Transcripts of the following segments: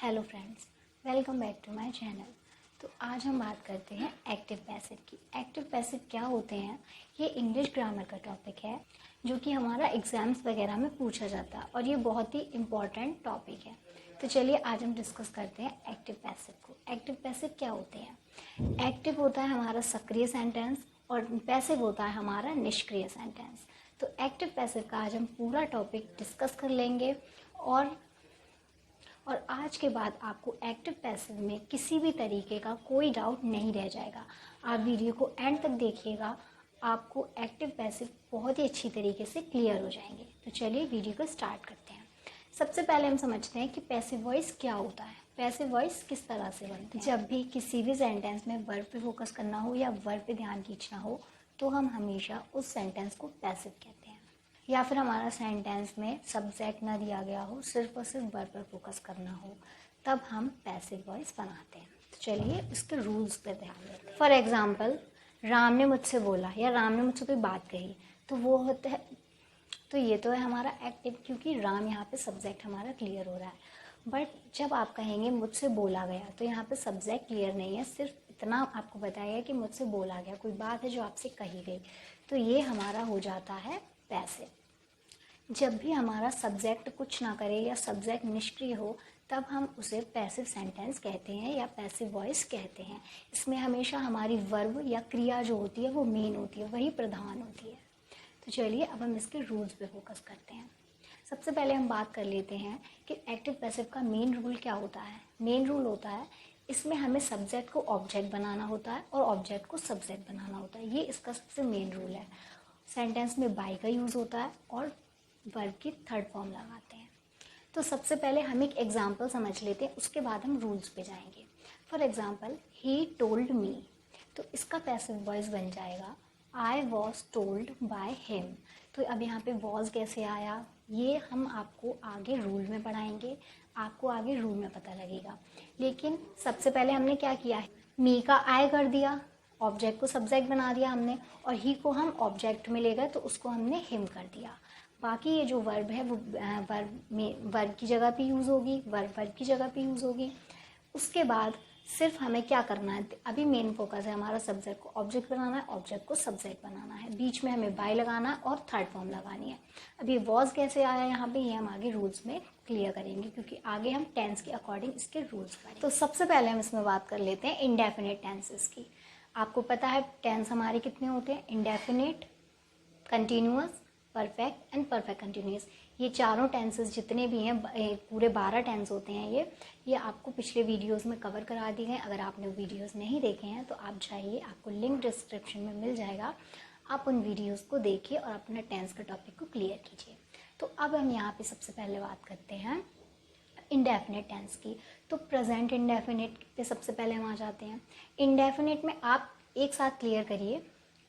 Hello friends, welcome back to my channel. तो आज हम बात करते हैं एक्टिव पैसिव की। एक्टिव पैसिव क्या होते हैं, ये इंग्लिश ग्रामर का टॉपिक है जो कि हमारा एग्ज़ाम्स वगैरह में पूछा जाता है और ये बहुत ही इम्पॉर्टेंट टॉपिक है। तो चलिए आज हम डिस्कस करते हैं एक्टिव पैसिव को। एक्टिव पैसिव क्या होते हैं? एक्टिव होता है हमारा सक्रिय सेंटेंस और पैसिव होता है हमारा निष्क्रिय सेंटेंस। तो एक्टिव पैसिव का आज हम पूरा टॉपिक डिस्कस कर लेंगे और आज के बाद आपको एक्टिव पैसिव में किसी भी तरीके का कोई डाउट नहीं रह जाएगा। आप वीडियो को एंड तक देखिएगा, आपको एक्टिव पैसिव बहुत ही अच्छी तरीके से क्लियर हो जाएंगे। तो चलिए वीडियो को स्टार्ट करते हैं। सबसे पहले हम समझते हैं कि पैसिव वॉइस क्या होता है। पैसिव वॉइस किस तरह से बनते हैं? जब भी किसी भी सेंटेंस में वर्ब पे फोकस करना हो या वर्ब पे ध्यान खींचना हो तो हम हमेशा उस सेंटेंस को पैसिव कहते हैं। या फिर हमारा सेंटेंस में सब्जेक्ट ना दिया गया हो, सिर्फ और सिर्फ वर्ब पर फोकस करना हो, तब हम पैसिव वॉइस बनाते हैं। तो चलिए इसके रूल्स पर ध्यान देते हैं। फॉर एग्जाम्पल, राम ने मुझसे बोला या राम ने मुझसे कोई बात कही, तो वो होता है, तो ये तो है हमारा एक्टिव, क्योंकि राम यहाँ पे सब्जेक्ट हमारा क्लियर हो रहा है। बट जब आप कहेंगे मुझसे बोला गया, तो यहाँ पे सब्जेक्ट क्लियर नहीं है, सिर्फ इतना आपको बताया कि मुझसे बोला गया, कोई बात है जो आपसे कही गई, तो ये हमारा हो जाता है पैसिव। जब भी हमारा सब्जेक्ट कुछ ना करे या सब्जेक्ट निष्क्रिय हो, तब हम उसे पैसिव सेंटेंस कहते हैं या पैसिव वॉइस कहते हैं। इसमें हमेशा हमारी वर्ब या क्रिया जो होती है वो मेन होती है, वही प्रधान होती है। तो चलिए अब हम इसके रूल्स पे फोकस करते हैं। सबसे पहले हम बात कर लेते हैं कि एक्टिव पैसिव का मेन रूल क्या होता है। मेन रूल होता है, इसमें हमें सब्जेक्ट को ऑब्जेक्ट बनाना होता है और ऑब्जेक्ट को सब्जेक्ट बनाना होता है। ये इसका सबसे मेन रूल है। सेंटेंस में बाय का यूज़ होता है और वर्ब की थर्ड फॉर्म लगाते हैं। तो सबसे पहले हम एक एग्जाम्पल समझ लेते हैं, उसके बाद हम रूल्स पे जाएंगे। For example, he told me, तो इसका पैसिव वॉइस बन जाएगा I was told by him. तो अब यहाँ पे वॉज कैसे आया, ये हम आपको आगे रूल में पढ़ाएंगे, आपको आगे रूल में पता लगेगा। लेकिन सबसे पहले हमने क्या किया है, मी का आई कर दिया, ऑब्जेक्ट को सब्जेक्ट बना दिया हमने, और ही को हम ऑब्जेक्ट में ले गए तो उसको हमने हिम कर दिया। बाकी ये जो वर्ब है वो वर्ब की जगह पे यूज़ होगी, वर्ब की जगह पे यूज़ होगी। उसके बाद सिर्फ हमें क्या करना है, अभी मेन फोकस है हमारा सब्जेक्ट को ऑब्जेक्ट बनाना है, ऑब्जेक्ट को सब्जेक्ट बनाना है, बीच में हमें बाय लगाना है और थर्ड फॉर्म लगानी है। अभी वॉज कैसे आया यहाँ पे, ये हम आगे रूल्स में क्लियर करेंगे, क्योंकि आगे हम टेंस के अकॉर्डिंग इसके रूल्स पढ़ेंगे। तो सबसे पहले हम इसमें बात कर लेते हैं इंडेफिनिट टेंसेस की। आपको पता है टेंस हमारे कितने होते हैं, indefinite, continuous, perfect and perfect continuous. ये चारों टेंसेस जितने भी हैं, पूरे 12 टेंस होते हैं। ये आपको पिछले वीडियोस में कवर करा दिए गए। अगर आपने वीडियोस नहीं देखे हैं तो आप जाइए, आपको लिंक डिस्क्रिप्शन में मिल जाएगा, आप उन वीडियोस को देखिए और अपना टेंस का टॉपिक को क्लियर कीजिए। तो अब हम यहाँ पे सबसे पहले बात करते हैं इंडेफिनिट टेंस की। तो प्रेजेंट इंडेफिनिट पे सबसे पहले हम आ जाते हैं। इंडेफिनिट में आप एक साथ क्लियर करिए,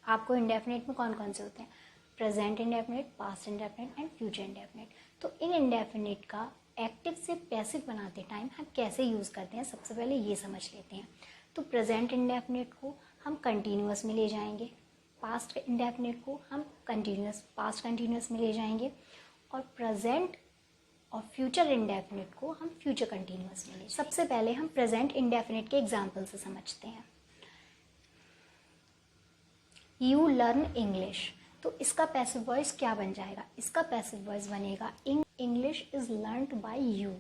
आपको इंडेफिनिट में कौन कौन से होते हैं, present indefinite, past indefinite and future indefinite. तो इन इंडेफिनिट का एक्टिव से पैसिव बनाते टाइम हम कैसे यूज़ करते हैं, सबसे पहले ये समझ लेते हैं। तो प्रेजेंट इंडेफिनिट को हम कंटिन्यूअस में ले जाएंगे, पास्ट इंडेफिनिट को हम पास्ट कंटिन्यूअस में ले जाएंगे, और प्रेजेंट और फ्यूचर इंडेफिनिट को हम फ्यूचर कंटिन्यूअस में ले जाएंगे। सबसे पहले हम प्रेजेंट इंडेफिनिट के एग्जाम्पल से समझते हैं। यू लर्न इंग्लिश, तो इसका पैसिव वॉइस क्या बन जाएगा, इसका पैसिव वॉइस बनेगा English is learned by you.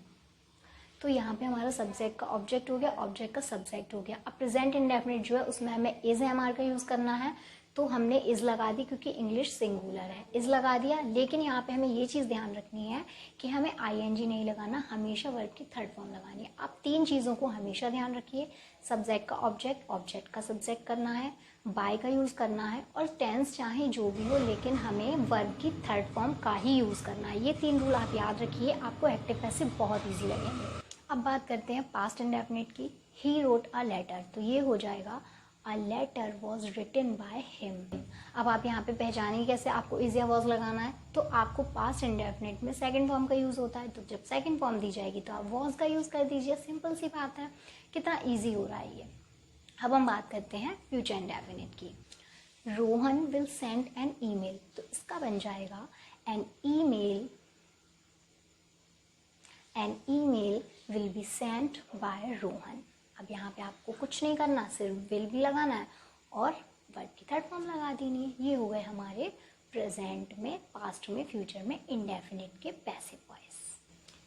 तो यहाँ पे हमारा सब्जेक्ट का ऑब्जेक्ट हो गया, ऑब्जेक्ट का सब्जेक्ट हो गया। अब प्रेजेंट इंडेफिनिट जो है उसमें हमें इज एम आर का यूज़ करना है, तो हमने इज लगा दी क्योंकि इंग्लिश सिंगुलर है, इज लगा दिया। लेकिन यहाँ पे हमें ये चीज़ ध्यान रखनी है कि हमें आईएनजी नहीं लगाना, हमेशा वर्ब की थर्ड फॉर्म लगानी है। आप तीन चीज़ों को हमेशा ध्यान रखिए, सब्जेक्ट का ऑब्जेक्ट, ऑब्जेक्ट का सब्जेक्ट करना है, बाय का यूज़ करना है, और टेंस चाहे जो भी हो लेकिन हमें वर्ब की थर्ड फॉर्म का ही यूज़ करना है। ये तीन रूल आप याद रखिए, आपको एक्टिव पैसिव बहुत ईजी लगेंगे। अब बात करते हैं पास्ट इंडेफिनिट की। ही रोट अ लेटर, तो ये हो जाएगा a letter was written by him. अब आप यहाँ पे पहचानेंगे कैसे, आपको इज या वॉज लगाना है, तो आपको पास्ट इंडेफिनिट में सेकंड फॉर्म का यूज़ होता है, तो जब सेकंड फॉर्म दी जाएगी तो आप वॉज का यूज़ कर दीजिए। सिंपल सी बात है, कितना ईजी हो रहा है ये। अब हम बात करते हैं फ्यूचर इंडेफिनिट की। Rohan will send an email, तो इसका बन जाएगा an email an email will be sent by Rohan. अब यहाँ पे आपको कुछ नहीं करना, सिर्फ विल भी लगाना है और वर्ब की थर्ड फॉर्म लगा देनी है। ये हो गए हमारे प्रेजेंट में, पास्ट में, फ्यूचर में इंडेफिनिट के पैसिव वॉइस।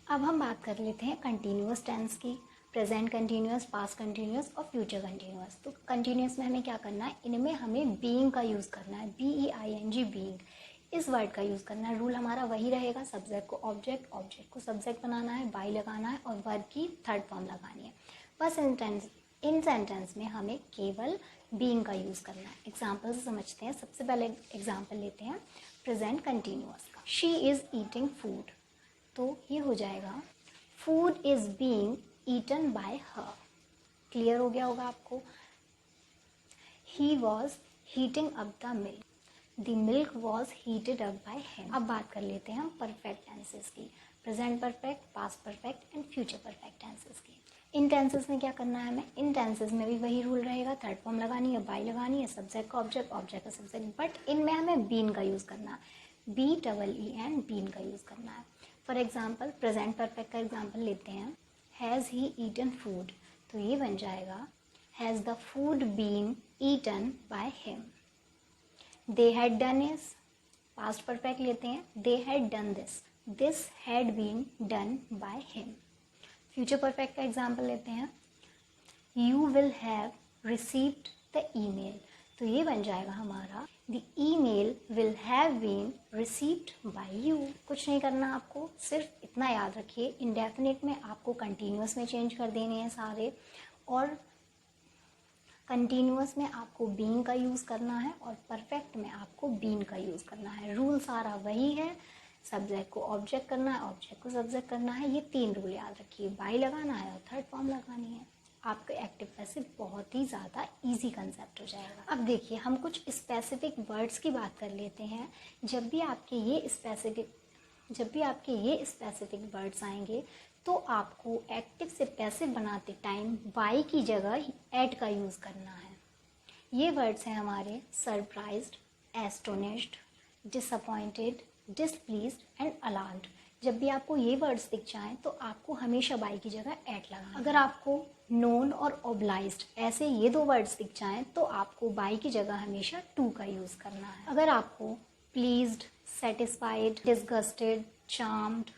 अब हम बात कर लेते हैं कंटिन्यूअस टेंस की। प्रेजेंट कंटिन्यूअस, पास्ट कंटिन्यूअस और फ्यूचर कंटिन्यूअस। तो कंटिन्यूअस में हमें क्या करना है, इनमें हमें बीइंग का यूज़ करना है, BEING बीइंग, इस वर्ड का यूज़ करना है। रूल हमारा वही रहेगा, सब्जेक्ट को ऑब्जेक्ट, ऑब्जेक्ट को सब्जेक्ट बनाना है, बाई लगाना है और वर्ब की थर्ड फॉर्म लगानी है। बस इन सेंटेंस में हमें केवल बीइंग का यूज़ करना है। एग्जाम्पल से समझते हैं। सबसे पहले एग्जाम्पल लेते हैं प्रेजेंट कंटिन्यूअस का। शी इज़ ईटिंग फूड, तो ये हो जाएगा food is being eaten by her. Clear हो गया होगा आपको। He was heating up the milk, the milk was heated up by him. अब बात कर लेते हैं हम परफेक्ट टेंसेस की। Present perfect, past perfect and future perfect tenses की। इन टेंसेस में क्या करना है हमें, इन टेंसेस में भी वही रूल रहेगा, थर्ड फॉर्म लगानी है, बाई लगानी है, सब्जेक्ट का ऑब्जेक्ट, ऑब्जेक्ट का सब्जेक्ट, बट इनमें हमें बीन का यूज़ करना है, BEEN बीन का यूज़ करना है। फॉर एग्जाम्पल प्रेजेंट परफेक्ट का एग्जाम्पल लेते हैं, हैज़ ही ईटन फूड, तो ये बन जाएगा has the food been eaten by him. They had done is, past perfect लेते हैं, they had done this had been done by him. Future perfect का एग्जाम्पल लेते हैं, you will have received the email, तो ये बन जाएगा हमारा the email will have been received by you. कुछ नहीं करना आपको, सिर्फ इतना याद रखिए, इंडेफिनिट में आपको कंटिन्यूअस में चेंज कर देने हैं सारे, और कंटिन्यूअस में आपको बीइंग का यूज़ करना है और परफेक्ट में आपको बीन का यूज़ करना है। रूल सारा वही है, सब्जेक्ट को ऑब्जेक्ट करना है, ऑब्जेक्ट को सब्जेक्ट करना है, ये 3 रूल याद रखिए, बाई लगाना है और थर्ड फॉर्म लगानी है। आपका एक्टिव पैसिव बहुत ही ज़्यादा इजी कंसेप्ट हो जाएगा। अब देखिए हम कुछ स्पेसिफिक वर्ड्स की बात कर लेते हैं। जब भी आपके ये स्पेसिफिक वर्ड्स आएंगे तो आपको एक्टिव से पैसिव बनाते टाइम बाई की जगह एट का यूज़ करना है। ये वर्ड्स हैं हमारे surprised, astonished, disappointed, displeased and alarmed. जब भी आपको ये वर्ड्स दिख जाएं तो आपको हमेशा बाई की जगह एट लगाना है। अगर आपको नोन और ओब्लाइज्ड ऐसे ये 2 वर्ड्स दिख जाएं तो आपको बाई की जगह हमेशा टू का यूज़ करना है। अगर आपको pleased, satisfied, disgusted, charmed,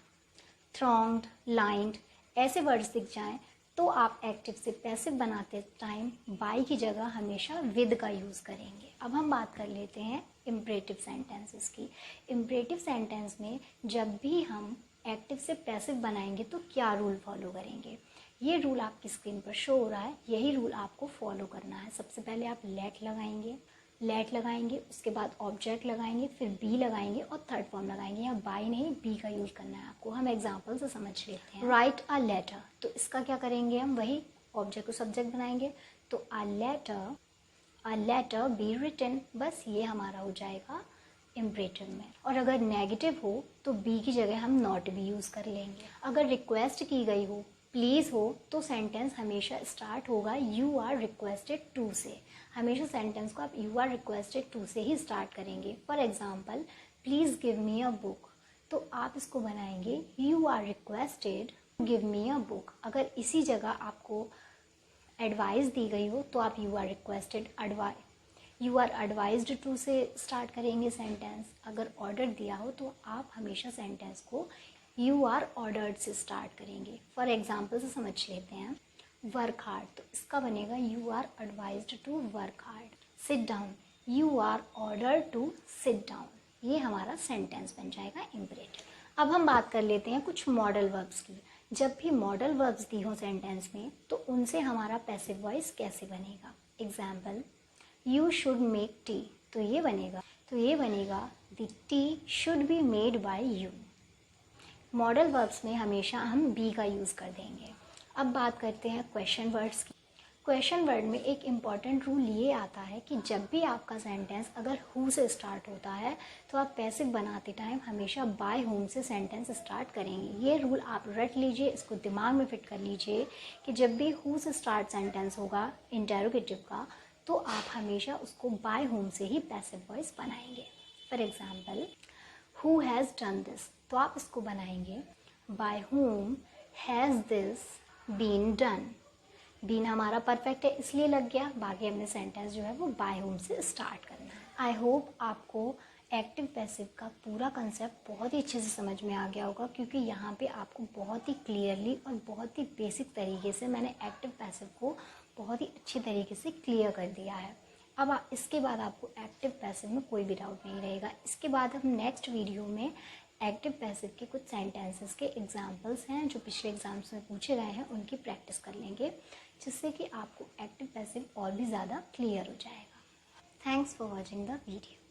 thronged, lined ऐसे वर्ड्स दिख जाएं तो आप एक्टिव से पैसिव बनाते टाइम बाई की जगह हमेशा विद का यूज़ करेंगे। अब हम बात कर लेते हैं इम्परेटिव सेंटेंसेस की। इम्परेटिव सेंटेंस में जब भी हम एक्टिव से पैसिव बनाएंगे तो क्या रूल फॉलो करेंगे, ये रूल आपकी स्क्रीन पर शो हो रहा है, यही रूल आपको फॉलो करना है। सबसे पहले आप लेट लगाएंगे, उसके बाद ऑब्जेक्ट लगाएंगे, फिर बी लगाएंगे और थर्ड फॉर्म लगाएंगे। यहाँ बाई नहीं बी का यूज़ करना है आपको। हम एग्जाम्पल से समझ लेते हैं। राइट अ लेटर, तो इसका क्या करेंगे हम, वही ऑब्जेक्ट को सब्जेक्ट बनाएंगे, तो अ लेटर बी रिटन, बस ये हमारा हो जाएगा इम्परेटिव में। और अगर नेगेटिव हो तो बी की जगह हम नॉट भी यूज़ कर लेंगे। अगर रिक्वेस्ट की गई हो, प्लीज़ हो, तो सेंटेंस हमेशा स्टार्ट होगा यू आर रिक्वेस्टेड टू से। हमेशा सेंटेंस को आप यू आर रिक्वेस्टेड टू से ही स्टार्ट करेंगे। For example please give me a book, तो आप इसको बनाएंगे you are requested give me a book. अगर इसी जगह आपको एडवाइस दी गई हो तो आप यू आर एडवाइज्ड टू से स्टार्ट करेंगे सेंटेंस। अगर ऑर्डर दिया हो तो आप हमेशा सेंटेंस को यू आर ऑर्डर्ड से स्टार्ट करेंगे। फॉर एग्जाम्पल से समझ लेते हैं, वर्क हार्ड, तो इसका बनेगा you are advised to work hard. Sit down, you are ordered to sit down. ये हमारा सेंटेंस बन जाएगा इम्परेटिव। अब हम बात कर लेते हैं कुछ मॉडल वर्ब्स की। जब भी मॉडल वर्ब्स दी हो सेंटेंस में तो उनसे हमारा पैसिव वॉइस कैसे बनेगा। Example you should make tea, तो ये बनेगा the T should be made by you. Modal verbs में हमेशा हम बी का यूज़ कर देंगे। अब बात करते हैं क्वेश्चन वर्ड्स की। क्वेश्चन वर्ड में एक इम्पॉर्टेंट रूल ये आता है कि जब भी आपका सेंटेंस अगर हु से स्टार्ट होता है तो आप पैसिव बनाते टाइम हमेशा बाय होम से सेंटेंस स्टार्ट करेंगे। ये रूल आप रट लीजिए, इसको दिमाग में फिट कर लीजिए कि जब भी हु से स्टार्ट सेंटेंस होगा इंटेरोगेटिव का तो आप हमेशा उसको बाय होम से ही पैसिव वॉइस बनाएंगे। For example who has done this, तो आप इसको बनाएंगे by whom has this been done. Been हमारा परफेक्ट है इसलिए लग गया, बाकी हमने सेंटेंस जो है वो बाय होम से स्टार्ट करना है। आई होप आपको एक्टिव पैसिव का पूरा कंसेप्ट बहुत ही अच्छे से समझ में आ गया होगा, क्योंकि यहाँ पे आपको बहुत ही क्लियरली और बहुत ही बेसिक तरीके से मैंने एक्टिव पैसिव को बहुत ही अच्छी तरीके से क्लियर कर दिया है। अब इसके बाद आपको एक्टिव पैसिव में कोई भी डाउट नहीं रहेगा। इसके बाद हम नेक्स्ट वीडियो में एक्टिव पैसिव के कुछ सेंटेंसेस के एग्जांपल्स हैं जो पिछले एग्जाम्स में पूछे गए हैं, उनकी प्रैक्टिस कर लेंगे, जिससे कि आपको एक्टिव पैसिव और भी ज़्यादा क्लियर हो जाएगा। Thanks for watching the video.